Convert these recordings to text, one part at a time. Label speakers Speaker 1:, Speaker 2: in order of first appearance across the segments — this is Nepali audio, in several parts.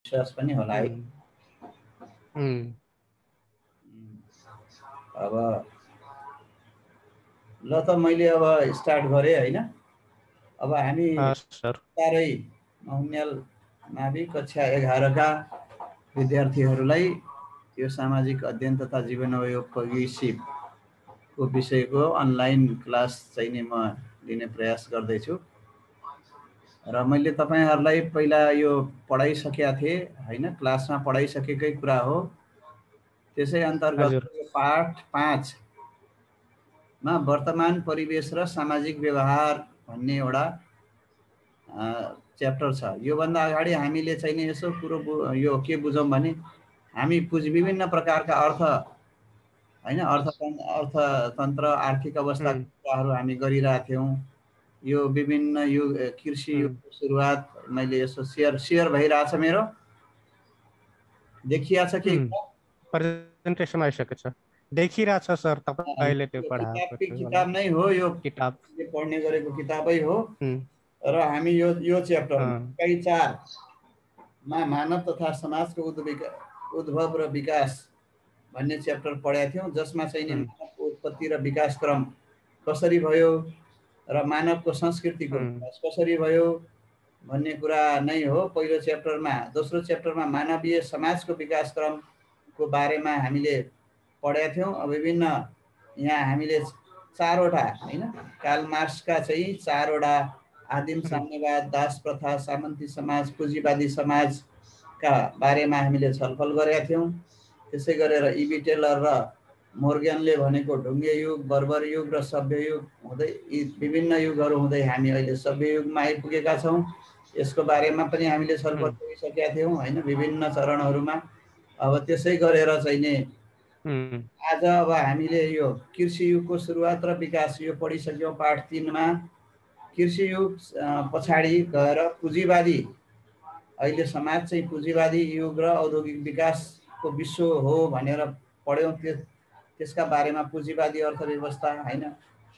Speaker 1: विश्वास पनि होला है। अब ल त मैले अब स्टार्ट गरेँ हैन। अब हामी सारै नहुन्याल मावि कक्षा 11 का विद्यार्थीहरूलाई यो सामाजिक अध्ययन तथा जीवनोपयोगी सिपको विषयको अनलाइन क्लास चाहिँ नि म लिने प्रयास गर्दैछु र मैले तपाईहरुलाई पहिला यो पढाइसकेका थिएँ हैन, क्लासमा पढाइसकेकै कुरा हो। त्यसै अन्तर्गत यो पाठ 5 मा वर्तमान परिवेश र सामाजिक व्यवहार भन्ने एउटा च्याप्टर छ। यो भन्दा अगाडि हामीले चाहिँ नि यसो कुरो यो के बुझौं भने हामी विभिन्न प्रकारका अर्थ हैन, अर्थतन्त्र आर्थिक अवस्थाका कुराहरू हामी गरिरहेका थियौं। यो विभिन्न युग कृषि युगको सुरुवात मैले यसो शेयर भइरहेछ, मेरो देखिया छ कि
Speaker 2: प्रेजेन्टेसन आइसकेको छ, देखिरहेछ सर तपाईले त्यो पढाएको
Speaker 1: किताब नै हो, यो किताब पढ्ने गरेको किताबै हो। र हामी यो च्याप्टर इकाइ 4 मा मानव तथा समाजको उद्भव र विकास भन्ने च्याप्टर पढेका थियौं, जसमा चाहिँ नि मानवको उत्पत्ति र विकास क्रम कसरी भयो र मानवको संस्कृतिको विकास कसरी भयो भन्ने कुरा नै हो पहिलो च्याप्टरमा। दोस्रो च्याप्टरमा मानवीय समाजको विकास क्रमको बारेमा हामीले पढेका थियौं। विभिन्न यहाँ हामीले 4 वटा हैन, कार्ल मार्क्सका चाहिँ 4 वटा आदिम साम्यवाद, दास प्रथा, सामन्ती समाज, पुँजीवादी समाजका बारेमा हामीले छलफल गरेका थियौं। त्यसै गरेर इबी टेलर र मोर्गनले भनेको ढुङ्गे युग, बर्बर युग र सभ्य युग हुँदै यी विभिन्न युगहरू हुँदै हामी अहिले सभ्य युगमा आइपुगेका छौं। यसको बारेमा पनि हामीले छलफल गरिसकेका थियौं हैन, विभिन्न चरणहरूमा। अब त्यसै गरेर चाहिँ नि आज अब हामीले यो कृषि युगको सुरुवात र विकास यो पढिसक्यौं पाठ 3 मा। कृषि युग पछाडि गएर पुँजीवादी, अहिले समाज चाहिँ पुँजीवादी युग र औद्योगिक विकासको विश्व हो भनेर पढ्यौं। त्यसका बारेमा पुँजीवादी अर्थव्यवस्था हैन,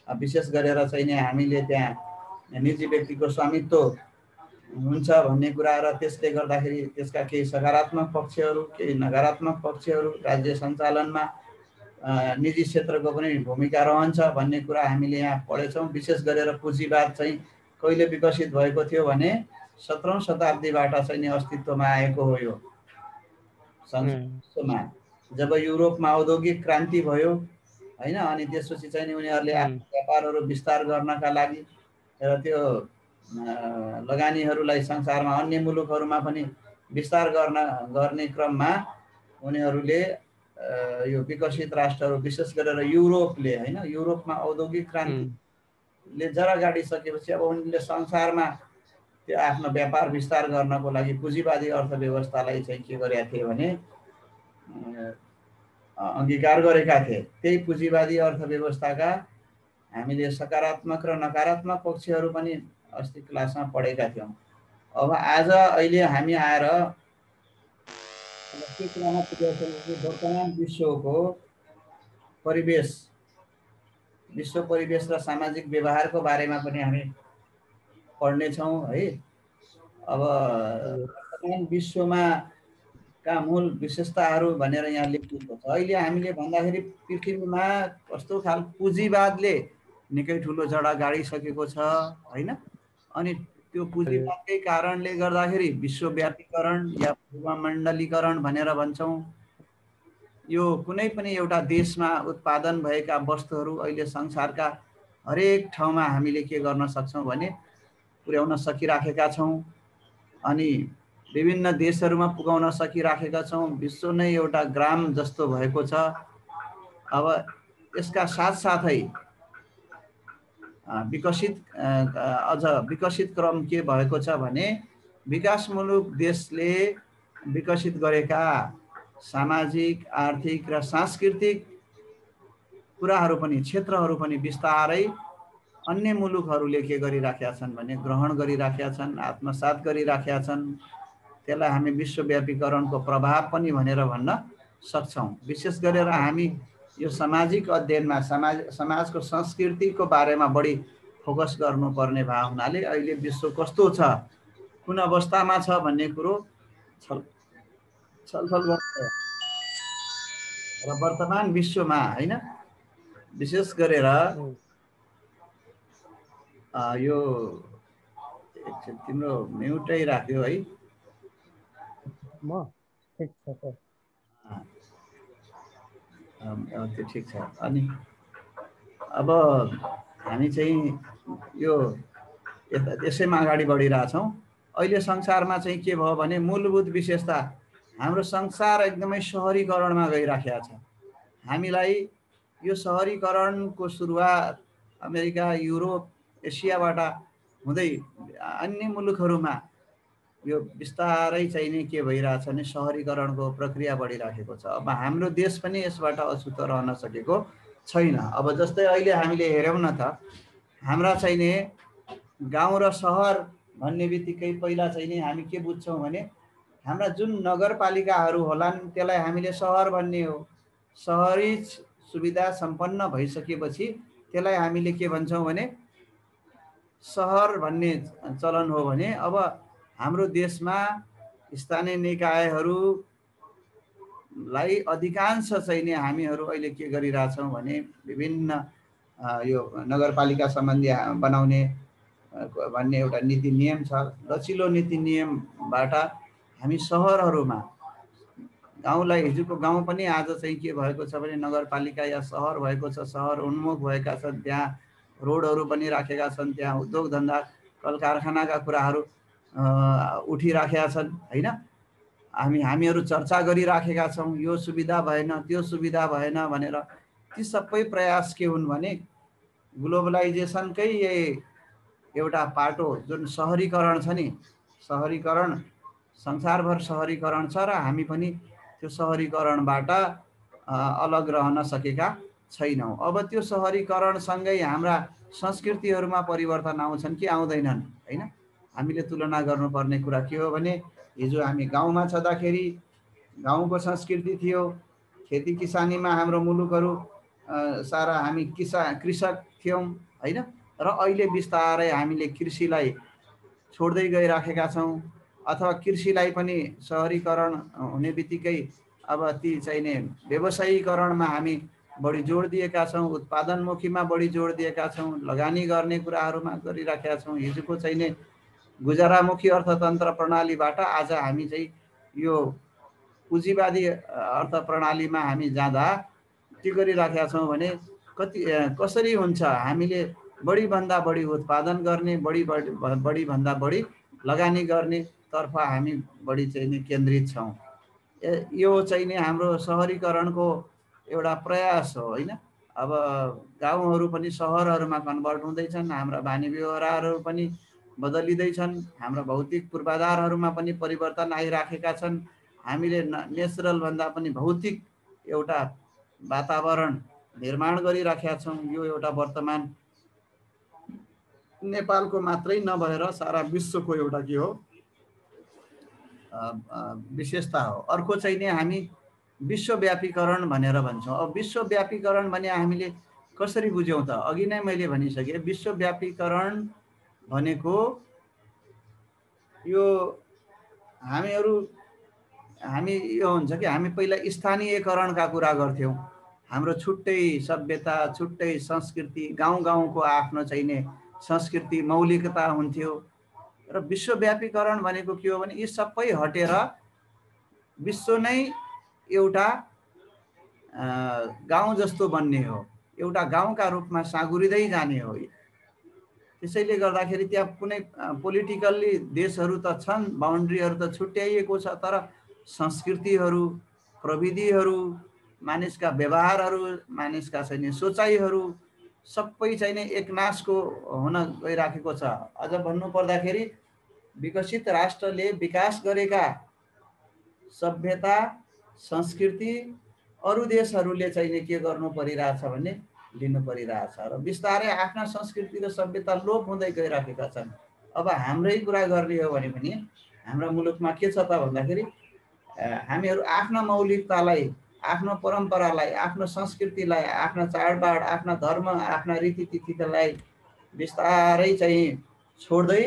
Speaker 1: विशेष गरेर चाहिँ नि हामीले त्यहाँ निजी व्यक्तिको स्वामित्व हुन्छ भन्ने कुरा र त्यसले गर्दाखेरि त्यसका केही सकारात्मक पक्षहरू, केही नकारात्मक पक्षहरू, राज्य सञ्चालनमा निजी क्षेत्रको पनि भूमिका रहन्छ भन्ने कुरा हामीले यहाँ पढेछौँ। विशेष गरेर पुँजीवाद चाहिँ कहिले विकसित भएको थियो भने 17औं शताब्दीबाट चाहिँ नि अस्तित्वमा आएको हो यो संसारमा, जब युरोपमा औद्योगिक क्रान्ति भयो हैन। अनि त्यसपछि चाहिँ नि उनीहरूले आफ्नो व्यापारहरू विस्तार गर्नका लागि र त्यो लगानीहरूलाई संसारमा अन्य मुलुकहरूमा पनि विस्तार गर्ने क्रममा उनीहरूले यो विकसित राष्ट्रहरू विशेष गरेर युरोपले हैन, युरोपमा औद्योगिक क्रान्तिले जरा गाडिसकेपछि अब उनीहरूले संसारमा त्यो आफ्नो व्यापार विस्तार गर्नको लागि पुँजीवादी अर्थव्यवस्थालाई चाहिँ के गरेका थिए भने अंगीकार गरेका थिए। त्यही पुँजीवादी अर्थव्यवस्थाका हामीले सकारात्मक र नकारात्मक पक्षहरू पनि अस्ति क्लासमा पढेका थियौं। अब आज अहिले हामी आएर के कुरामा वर्तमान विश्वको परिवेश, विश्व परिवेश र सामाजिक व्यवहारको बारेमा पनि हामी पढ्ने छौं है। अब वर्तमान विश्वमा का मूल विशेषताहरू भनेर यहाँ लेखिएको छ। अहिले हामीले भन्दाखेरि पृथ्वीमा कस्तो खालको पुँजीवादले निकै ठुलो जडा गाडिसकेको छ हैन। अनि त्यो पुँजीवादकै कारणले गर्दाखेरि विश्वव्यापीकरण या भूमण्डलीकरण भनेर भन्छौं। यो कुनै पनि एउटा देशमा उत्पादन भएका वस्तुहरू अहिले संसारका हरेक ठाउँमा हामीले के गर्न सक्छौं भने पुर्याउन सकिराखेका छौं। अनि विभिन्न देशहरूमा पुगाउन सकिराखेका छौं। विश्व नै एउटा ग्राम जस्तो भएको छ। अब यसका साथसाथै अझ विकसित क्रम के भएको छ भने विकासमूलक देशले विकसित गरेका सामाजिक, आर्थिक र सांस्कृतिक कुराहरू पनि, क्षेत्रहरू पनि बिस्तारै अन्य मुलुकहरूले के गरिराखेका छन् भने ग्रहण गरिराखेका छन्, आत्मसात गरिराखेका छन्। त्यसलाई हामी विश्वव्यापीकरणको प्रभाव पनि भनेर भन्न सक्छौं। विशेष गरेर हामी यो सामाजिक अध्ययनमा समाजको संस्कृतिको बारेमा बढी फोकस गर्नुपर्ने भएको हुनाले अहिले विश्व कस्तो छ, कुन अवस्थामा छ भन्ने कुरो छलफल गर्नु र वर्तमान विश्वमा हैन विशेष गरेर यो एकछिन तिम्रो म्युटै राख्यो है
Speaker 2: म ठीक छ सर
Speaker 1: त्यो ठिक छ अनि अब हामी चाहिँ यो यसैमा अगाडि बढिरहेछौँ अहिले संसारमा चाहिँ के भयो भने मूलभूत विशेषता हाम्रो संसार एकदमै शहरीकरणमा गइराखेको छ हामीलाई यो शहरीकरणको सुरुवात अमेरिका युरोप एसियाबाट हुँदै अन्य मुलुकहरूमा यो बिस्तारै चाहिँ नि के भइरहेछ भने शहरीकरणको प्रक्रिया बढिराखेको छ अब हाम्रो देश पनि यसबाट अछुतो रहन सकेको छैन अब जस्तै अहिले हामीले हेर्यौँ न त हाम्रा चाहिँ नि गाउँ र सहर भन्ने बित्तिकै पहिला चाहिँ नि हामी के बुझ्छौँ भने हाम्रा जुन नगरपालिकाहरू होलान् त्यसलाई हामीले सहर भन्ने हो सहरी सुविधा सम्पन्न भइसकेपछि त्यसलाई हामीले के भन्छौँ भने सहर भन्ने चलन हो भने अब हाम्रो देशमा स्थानीय निकायहरूलाई अधिकांश चाहिँ नि हामीहरू अहिले के गरिरहेछौँ भने विभिन्न यो नगरपालिका सम्बन्धी बनाउने भन्ने एउटा नीति नियम छ लचिलो नीति नियमबाट हामी सहरहरूमा गाउँलाई हिजोको गाउँ पनि आज चाहिँ के भएको छ भने नगरपालिका या सहर भएको छ सहर उन्मुख भएका छन् त्यहाँ रोडहरू पनि राखेका छन् त्यहाँ उद्योग धन्दा कल कारखानाका कुराहरू उठिराखेका छन् हैन हामीहरू चर्चा गरिराखेका छौँ यो सुविधा भएन त्यो सुविधा भएन भनेर ती सबै प्रयास के हुन् भने ग्लोबलाइजेसनकै एउटा पाटो जुन शहरीकरण छ नि शहरीकरण संसारभर शहरीकरण छ र हामी पनि त्यो शहरीकरणबाट अलग रहन सकेका छैनौँ अब त्यो शहरीकरणसँगै हाम्रा संस्कृतिहरूमा परिवर्तन आउँछन् कि आउँदैनन् हैन हामीले तुलना गर्नुपर्ने कुरा के हो भने हिजो हामी गाउँमा छँदाखेरि गाउँको संस्कृति थियो खेती किसानीमा हाम्रो मुलुकहरू सारा हामी कृषक थियौँ हैन र अहिले बिस्तारै हामीले कृषिलाई छोड्दै गइराखेका छौँ अथवा कृषिलाई पनि शहरीकरण हुने बित्तिकै अब ती चाहिँ नि व्यवसायीकरणमा हामी बढी जोड दिएका छौँ उत्पादनमुखीमा बढी जोड दिएका छौँ लगानी गर्ने कुराहरूमा गरिराखेका छौँ हिजोको चाहिँ नि गुजारामुखी अर्थतन्त्र प्रणालीबाट आज हामी चाहिँ यो पुँजीवादी अर्थ प्रणालीमा हामी जाँदा के गरिराखेका छौँ भने कसरी हुन्छ हामीले बढीभन्दा बढी उत्पादन गर्ने बढीभन्दा बढी लगानी गर्ने तर्फ हामी बढी चाहिँ नि केन्द्रित छौँ यो चाहिँ नि हाम्रो शहरीकरणको एउटा प्रयास हो हैन अब गाउँहरू पनि सहरहरूमा कन्भर्ट हुँदैछन् हाम्रा बानी व्यवहारहरू पनि बदलिँदैछन् हाम्रा भौतिक पूर्वाधारहरूमा पनि परिवर्तन आइराखेका छन् हामीले नेचुरल भन्दा पनि भौतिक एउटा वातावरण निर्माण गरिराखेका छौँ यो एउटा वर्तमान नेपालको मात्रै नभएर सारा विश्वको एउटा के हो विशेषता हो अर्को चाहिँ नि हामी विश्वव्यापीकरण भनेर भन्छौँ अब विश्वव्यापीकरण भने हामीले कसरी बुझ्यौँ त अघि नै मैले भनिसकेँ विश्वव्यापीकरण भनेको यो हामी यो हुन्छ कि हामी पहिला स्थानीयकरणका कुरा गर्थ्यौँ हाम्रो छुट्टै सभ्यता छुट्टै संस्कृति गाउँको आफ्नो चाहिने संस्कृति मौलिकता हुन्थ्यो र विश्वव्यापीकरण भनेको के हो भने यी सबै हटेर विश्व नै एउटा गाउँ जस्तो बन्ने हो एउटा गाउँका रूपमा साँगुरिँदै जाने हो त्यसैले गर्दाखेरि त्यहाँ कुनै पोलिटिकल्ली देशहरू त छन् बाउन्ड्रीहरू त छुट्याइएको छ तर संस्कृतिहरू प्रविधिहरू मानिसका व्यवहारहरू मानिसका चाहिँ सोचाइहरू सबै चाहिँ नि एकनासको हुन गइराखेको छ अझ भन्नु पर्दाखेरि विकसित राष्ट्रले विकास गरेका सभ्यता संस्कृति अरू देशहरूले चाहिँ नि के गर्नु परिरहेछ भने लिनु परिरहेछ र बिस्तारै आफ्ना संस्कृति र सभ्यता लोप हुँदै गइराखेका छन् अब हाम्रै कुरा गर्ने हो भने पनि हाम्रो मुलुकमा के छ त भन्दाखेरि हामीहरू आफ्ना मौलिकतालाई आफ्नो परम्परालाई आफ्नो संस्कृतिलाई आफ्ना चाडबाड आफ्ना धर्म आफ्ना रीतिथितिलाई बिस्तारै चाहिँ छोड्दै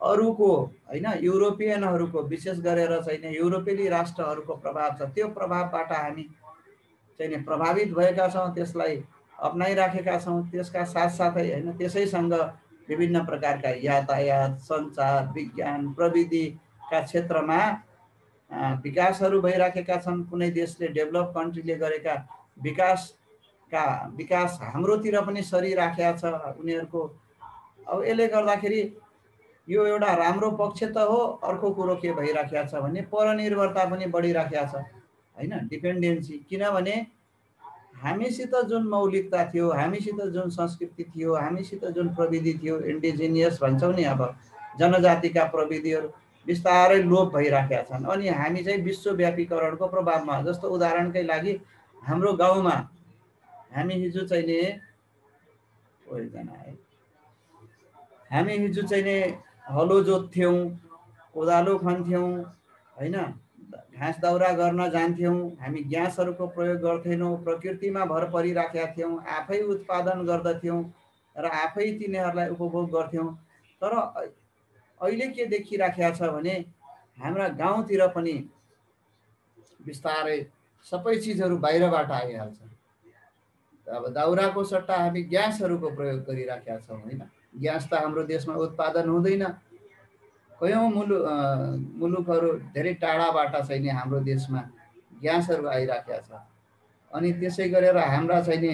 Speaker 1: अरूको हैन युरोपियनहरूको विशेष गरेर चाहिँ युरोपेली राष्ट्रहरूको प्रभाव छ, त्यो प्रभावबाट हामी चाहिँ प्रभावित भएका छौँ, त्यसलाई अपनाइराखेका छौँ। त्यसका साथसाथै हैन त्यसैसँग विभिन्न प्रकारका यातायात, सञ्चार, विज्ञान, प्रविधिका क्षेत्रमा विकासहरू भइराखेका छन्। कुनै देशले डेभलप कन्ट्रीले गरेका विकास हाम्रोतिर पनि सरिराखेका छ उनीहरूको। अब यसले गर्दाखेरि यो एउटा राम्रो पक्ष त हो। अर्को कुरो के भइराखेको छ भने परनिर्भरता पनि बढिराखेको छ हैन, डिपेन्डेन्सी। किनभने हामीसित जुन मौलिकता थियो, हामीसित जुन संस्कृति थियो, हामीसित जुन प्रविधि थियो, इन्डिजिनियस भन्छौँ नि, अब जनजातिका प्रविधिहरू बिस्तारै लोप भइराखेका छन्। अनि हामी चाहिँ विश्वव्यापीकरणको प्रभावमा, जस्तो उदाहरणकै लागि हाम्रो गाउँमा हामी हिजो चाहिँ नि हलो जोत्थ्यौँ, कोदालो खन्थ्यौँ हैन, घाँस दाउरा गर्न जान्थ्यौँ, हामी ग्यासहरूको प्रयोग गर्थेनौँ, प्रकृतिमा भर परिराखेका थियौँ, आफै उत्पादन गर्दथ्यौँ र आफै तिनीहरूलाई उपभोग गर्थ्यौँ। तर अहिले के देखिराखेको छ भने हाम्रा गाउँतिर पनि बिस्तारै सबै चिजहरू बाहिरबाट आइहाल्छ। अब दाउराको सट्टा हामी ग्यासहरूको प्रयोग गरिराखेका छौँ हैन। ग्यास त हाम्रो देशमा उत्पादन हुँदैन। कयौँ मुलुकहरू धेरै टाढाबाट चाहिँ नि हाम्रो देशमा ग्यासहरू आइराखेका छ। अनि त्यसै गरेर हाम्रा चाहिँ नि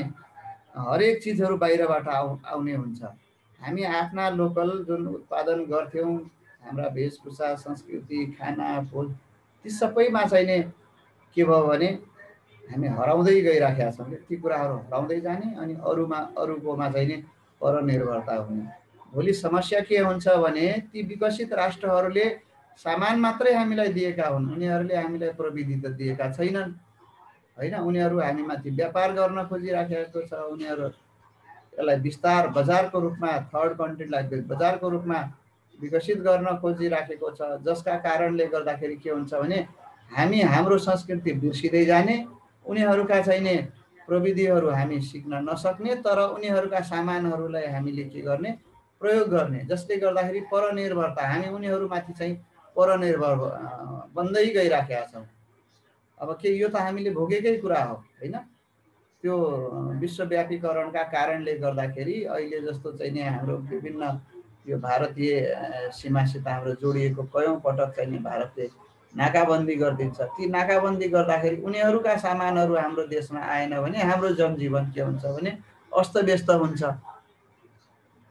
Speaker 1: हरेक चिजहरू बाहिरबाट आउने हुन्छ। हामी आफ्ना लोकल जुन उत्पादन गर्थ्यौँ, हाम्रा वेशभूषा, संस्कृति, खाना, फुल, ती सबैमा चाहिँ नि के भयो भने हामी हराउँदै गइराखेका छौँ। ती कुराहरू हराउँदै जाने अनि अरूकोमा चाहिँ नि परनिर्भरता हुने। भोलि समस्या के हुन्छ भने ती विकसित राष्ट्रहरूले सामान मात्रै हामीलाई दिएका हुन्, उनीहरूले हामीलाई प्रविधि त दिएका छैनन् हैन। उनीहरू हामीमाथि व्यापार गर्न खोजिराखेको छ। उनीहरू यसलाई विस्तार बजारको रूपमा, थर्ड कन्ट्रीलाई बजारको रूपमा विकसित गर्न खोजिराखेको छ, जसका कारणले गर्दाखेरि के हुन्छ भने हामी हाम्रो संस्कृति बिर्सिँदै जाने, उनीहरूका चाहिँ नि प्रविधिहरू हामी सिक्न नसक्ने, तर उनीहरूका सामानहरूलाई हामीले के गर्ने, प्रयोग गर्ने, जसले गर्दाखेरि परनिर्भरता, हामी उनीहरूमाथि चाहिँ परनिर्भर बन्दै गइराखेका छौँ। अब के यो त हामीले भोगेकै कुरा हो हैन। त्यो विश्वव्यापीकरणका कारणले गर्दाखेरि अहिले जस्तो चाहिँ नि हाम्रो विभिन्न यो भारतीय सीमासित हाम्रो जोडिएको कयौँ पटक चाहिँ नि भारतले नाकाबन्दी गरिदिन्छ। ती नाकाबन्दी गर्दाखेरि उनीहरूका सामानहरू हाम्रो देशमा आएन भने हाम्रो जनजीवन के हुन्छ भने अस्तव्यस्त हुन्छ।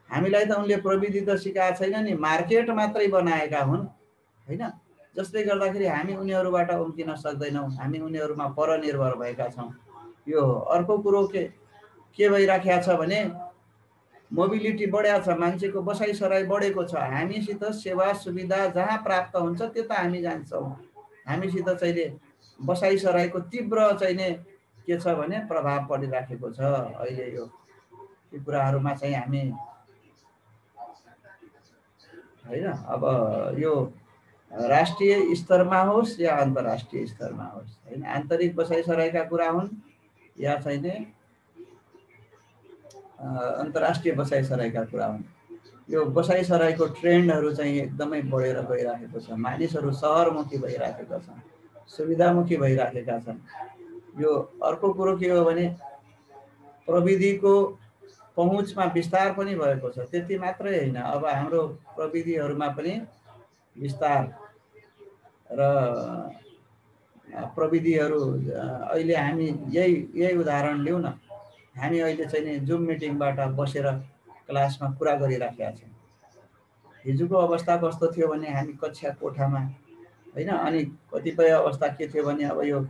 Speaker 1: हामीलाई त उनले प्रविधि त सिकाएको छैन नि, मार्केट मात्रै बनाएका हुन् हैन, जसले गर्दाखेरि हामी उनीहरूबाट उम्किन सक्दैनौँ, हामी उनीहरूमा परनिर्भर भएका छौँ। यो हो। अर्को कुरो के भइराखेको छ भने मोबिलिटी बढेको छ, मान्छेको बसाइसराई बढेको छ। हामीसित सेवा सुविधा जहाँ प्राप्त हुन्छ त्यता हामी जान्छौँ। हामीसित चाहिँ बसाइसराईको तीव्र चाहिँ नि के छ भने प्रभाव परिराखेको छ अहिले। यो कुराहरूमा चाहिँ हामी हैन, अब यो राष्ट्रिय स्तरमा होस् या अन्तर्राष्ट्रिय स्तरमा होस् हैन, आन्तरिक बसाइसराईका कुरा हुन् या चाहिँ नि अन्तर्राष्ट्रिय बसाइसराईका कुरा हुन्, यो बसाइसराईको ट्रेन्डहरू चाहिँ एकदमै बढेर गइराखेको छ। मानिसहरू सहरमुखी भइराखेका छन्, सुविधामुखी भइराखेका छन्। यो अर्को कुरो के हो भने प्रविधिको पहुँचमा विस्तार पनि भएको छ। त्यति मात्रै होइन, अब हाम्रो प्रविधिहरूमा पनि विस्तार र प्रविधिहरू अहिले हामी यही उदाहरण लिउँ न। हामी अहिले चाहिँ नि जुम मिटिङबाट बसेर क्लासमा कुरा गरिराखेका छौँ। हिजोको अवस्था कस्तो थियो भने हामी कक्षा कोठामा हैन, अनि कतिपय अवस्था के थियो भने अब यो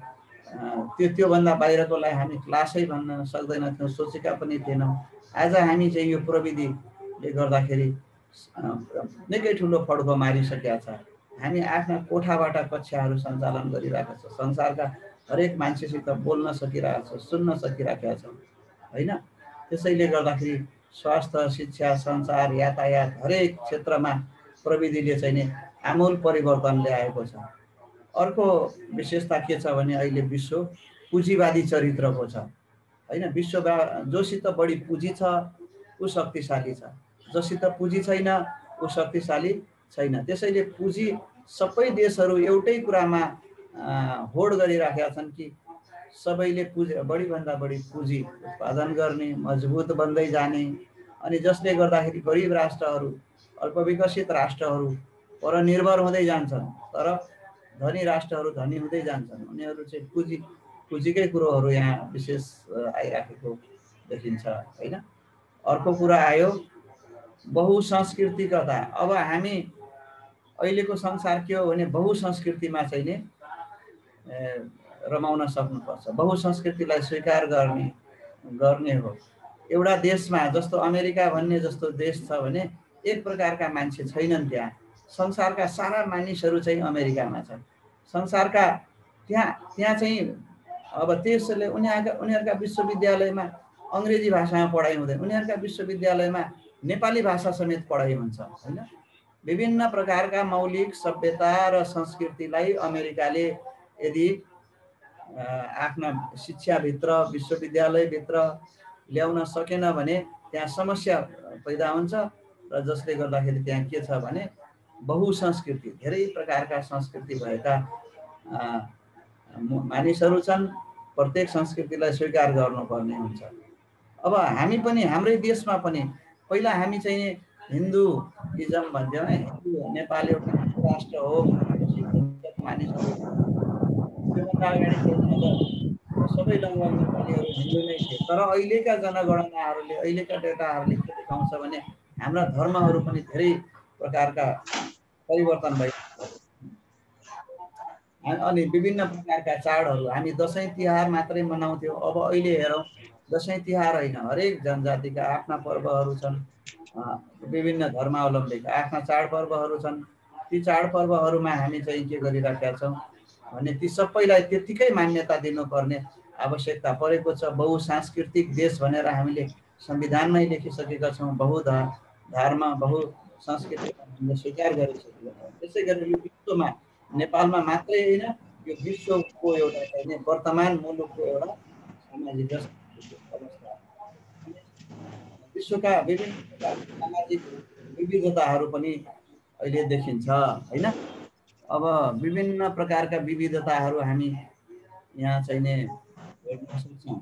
Speaker 1: त्योभन्दा बाहिरकोलाई हामी क्लासै भन्न सक्दैनथ्यौँ, सोचेका पनि थिएनौँ। आज हामी चाहिँ यो प्रविधिले गर्दाखेरि निकै ठुलो फड्को मारिसकेका छ। हामी आफ्ना कोठाबाट कक्षाहरू सञ्चालन गरिरहेका छौँ, संसारका हरेक मान्छेसित बोल्न सकिरहेका छौँ, सुन्न सकिरहेका छौँ हैन। त्यसैले गर्दाखेरि स्वास्थ्य, शिक्षा, सञ्चार, यातायात हरेक क्षेत्रमा प्रविधिले चाहिँ नि आमूल परिवर्तन ल्याएको छ। अर्को विशेषता के छ भने अहिले विश्व पुँजीवादी चरित्रको छ हैन। विश्वमा जोसित बढी पुँजी छ ऊ शक्तिशाली छ, जोसित पुँजी छैन ऊ शक्तिशाली छैन। त्यसैले पुँजी सबै देशहरू एउटै कुरामा होड गरिराखेका छन् कि सबैले बढीभन्दा बढी पुँजी उत्पादन गर्ने, मजबुत बन्दै जाने, अनि जसले गर्दाखेरि गरिब राष्ट्रहरू, अल्पविकसित राष्ट्रहरू परनिर्भर हुँदै जान्छन्, तर धनी राष्ट्रहरू धनी हुँदै जान्छन्। उनीहरू चाहिँ पुँजीकै कुरोहरू यहाँ विशेष आइराखेको देखिन्छ होइन। अर्को कुरा आयो बहुसंस्कृतिकता। अब हामी अहिलेको संसार के हो भने बहुसंस्कृतिमा चाहिँ नि रमाउन सक्नुपर्छ, बहुसंस्कृतिलाई स्वीकार गर्ने हो। एउटा देशमा जस्तो अमेरिका भन्ने जस्तो देश छ भने एक प्रकारका मान्छे छैनन् त्यहाँ। संसारका सारा मानिसहरू चाहिँ अमेरिकामा छन्। संसारका त्यहाँ चाहिँ अब त्यसले उनीहरूका विश्वविद्यालयमा अङ्ग्रेजी भाषामा पढाइ हुँदैन, उनीहरूका विश्वविद्यालयमा नेपाली भाषा समेत पढाइ हुन्छ होइन। विभिन्न प्रकारका मौलिक सभ्यता र संस्कृतिलाई अमेरिकाले यदि आफ्ना शिक्षाभित्र, विश्वविद्यालयभित्र ल्याउन सकेन भने त्यहाँ समस्या पैदा हुन्छ। र जसले गर्दाखेरि त्यहाँ के छ भने बहुसंस्कृति, धेरै प्रकारका संस्कृति भएका मानिसहरू छन्। प्रत्येक संस्कृतिलाई स्वीकार गर्नुपर्ने हुन्छ। अब हामी पनि हाम्रै देशमा पनि पहिला हामी चाहिँ हिन्दुइजम भन्थ्यौँ, नेपाल एउटा राष्ट्र हो, मानिसहरू त्योभन्दा अगाडि सबै लगभग नेपालीहरू हिन्दू नै थिए। तर अहिलेका जनगणनाहरूले, अहिलेका डेटाहरूले के देखाउँछ भने हाम्रा धर्महरू पनि धेरै प्रकारका परिवर्तन भइरहेको छ। अनि विभिन्न प्रकारका चाडहरू, हामी दसैँ तिहार मात्रै मनाउँथ्यौँ, अब अहिले हेरौँ दसैँ तिहार होइन, हरेक जनजातिका आफ्ना पर्वहरू छन्, विभिन्न धर्मावलम्बीका आफ्ना चाडपर्वहरू छन्। ती चाडपर्वहरूमा हामी चाहिँ के गरिराखेका छौँ भने ती सबैलाई त्यत्तिकै मान्यता दिनुपर्ने आवश्यकता परेको छ। बहुसांस्कृतिक देश भनेर हामीले संविधानमै लेखिसकेका छौँ, बहुधर्म बहुसंस्कृति हामीले स्वीकार गरिसकेका छौँ। त्यसै गरी यो विश्वमा नेपालमा मात्रै होइन, यो विश्वको एउटा चाहिँ वर्तमान मुलुकको एउटा सामाजिक अवस्था, विश्वका विभिन्न प्रकारका सामाजिक विविधताहरू पनि अहिले देखिन्छ होइन। अब विभिन्न प्रकारका विविधताहरू हामी यहाँ चाहिँ हेर्न सक्छौँ।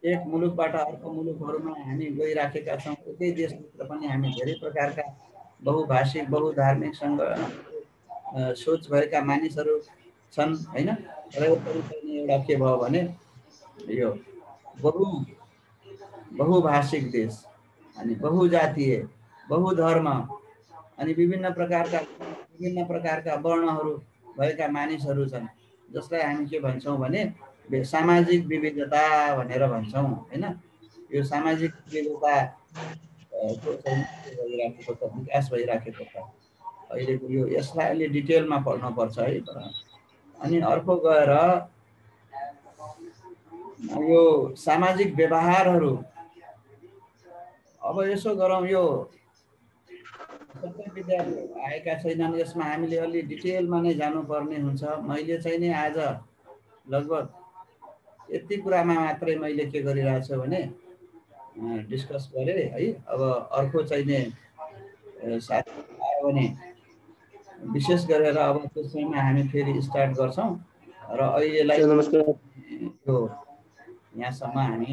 Speaker 1: एक मुलुकबाट अर्को मुलुकहरूमा हामी गइराखेका छौँ। एकै देशभित्र पनि हामी धेरै प्रकारका बहुभाषिक बहुधार्मिक सोच भएका मानिसहरू छन् होइन। र एउटा के भयो भने यो बहुभाषिक देश अनि बहुजातीय बहुधर्म अनि विभिन्न प्रकारका वर्णहरू भएका मानिसहरू छन्, जसलाई हामी के भन्छौँ भने सामाजिक विविधता भनेर भन्छौँ होइन। यो सामाजिक विविधता विकास भइराखेको छ अहिलेको यो, यसलाई अलि डिटेलमा पढ्नुपर्छ है। अनि अर्को गएर यो सामाजिक व्यवहारहरू, अब यसो गरौँ, यो सबै विद्यार्थीहरू आएका छैनन्, यसमा हामीले अलि डिटेलमा नै जानुपर्ने हुन्छ। मैले चाहिँ नि आज लगभग यति कुरामा मात्रै मैले के गरिरहेको छु भने डिस्कस गरेँ है। अब अर्को चाहिँ नि साथी आयो भने विशेष गरेर अब त्यसैमा हामी फेरि स्टार्ट गर्छौँ। र अहिलेलाई यो यहाँसम्म हामी